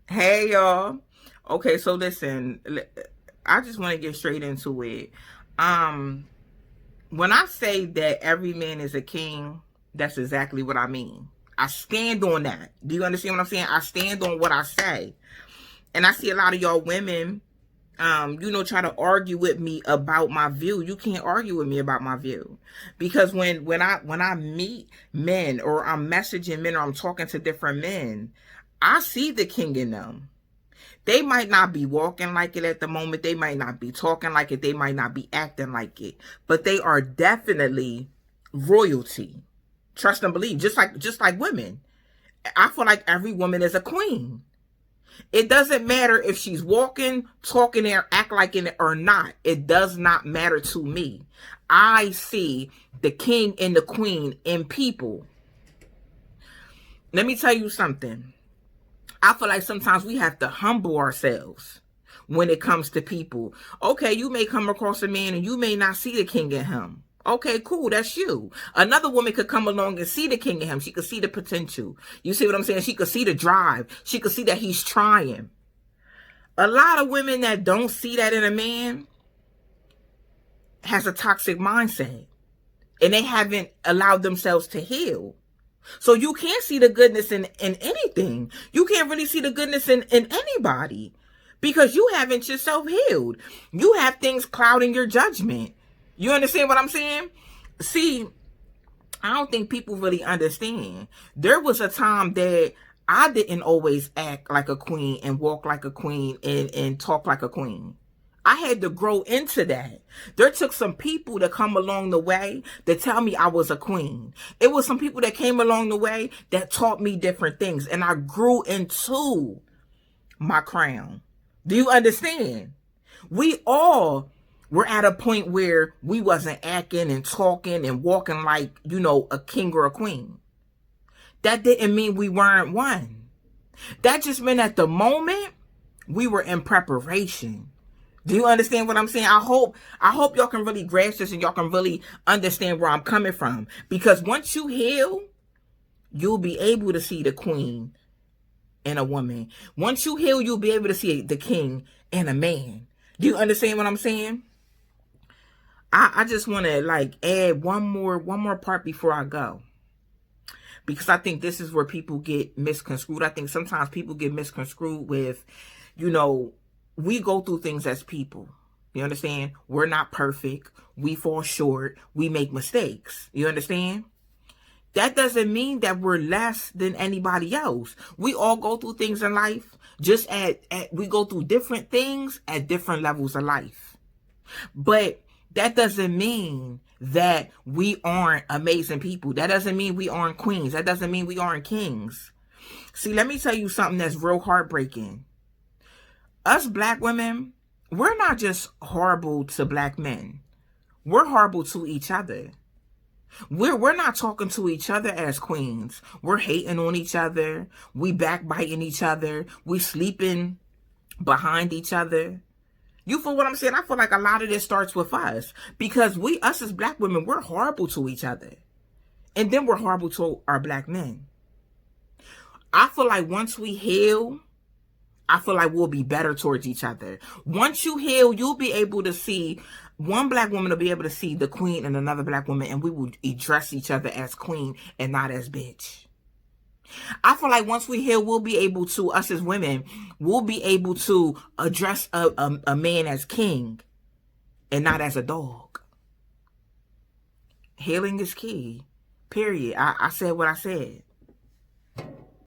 Hey y'all. Okay, so listen, I just want to get straight into it. Um, when I say that every man is a king, that's exactly what I mean. I stand on that. Do you understand what I'm saying? I stand on what I say. And I see a lot of y'all women, try to argue with me about my view. You can't argue with me about my view. Because when I meet men, or I'm messaging men, or I'm talking to different men, I see the king in them. They might not be walking like it at the moment. They might not be talking like it. They might not be acting like it. But they are definitely royalty. Trust and believe. Just like women. I feel like every woman is a queen. It doesn't matter if she's walking, talking, or act like it or not. It does not matter to me. I see the king and the queen in people. Let me tell you something. I feel like sometimes we have to humble ourselves when it comes to people. Okay, you may come across a man and you may not see the king in him. Okay, cool, that's you. Another woman could come along and see the king in him. She could see the potential. You see what I'm saying? She could see the drive. She could see that he's trying. A lot of women that don't see that in a man has a toxic mindset, and they haven't allowed themselves to heal. So you can't see the goodness in anything. You can't really see the goodness in anybody, because you haven't yourself healed. You have things clouding your judgment. You understand what I'm saying? See, I don't think people really understand. There was a time that I didn't always act like a queen and walk like a queen and talk like a queen. I had to grow into that. There took some people to come along the way to tell me I was a queen. It was some people that came along the way that taught me different things, and I grew into my crown. Do you understand? We all were at a point where we wasn't acting and talking and walking like, a king or a queen. That didn't mean we weren't one. That just meant at the moment we were in preparation. Do you understand what I'm saying? I hope y'all can really grasp this and y'all can really understand where I'm coming from. Because once you heal, you'll be able to see the queen in a woman. Once you heal, you'll be able to see the king in a man. Do you understand what I'm saying? I just want to add one more part before I go. Because I think this is where people get misconstrued. I think sometimes people get misconstrued with, we go through things as people. You understand? We're not perfect. We fall short. We make mistakes. You understand? That doesn't mean that we're less than anybody else. We all go through things in life. Just we go through different things at different levels of life. But that doesn't mean that we aren't amazing people. That doesn't mean we aren't queens. That doesn't mean we aren't kings. See, let me tell you something that's real heartbreaking. Us black women, we're not just horrible to black men. We're horrible to each other. We're not talking to each other as queens. We're hating on each other. We backbiting each other. We sleeping behind each other. You feel what I'm saying? I feel like a lot of this starts with us. Because us as black women, we're horrible to each other. And then we're horrible to our black men. I feel like once we heal, I feel like we'll be better towards each other. Once you heal, you'll be able to see, one black woman will be able to see the queen and another black woman, and we will address each other as queen and not as bitch. I feel like once we heal, we'll be able to, us as women, we'll be able to address a man as king and not as a dog. Healing is key. Period. I said what I said.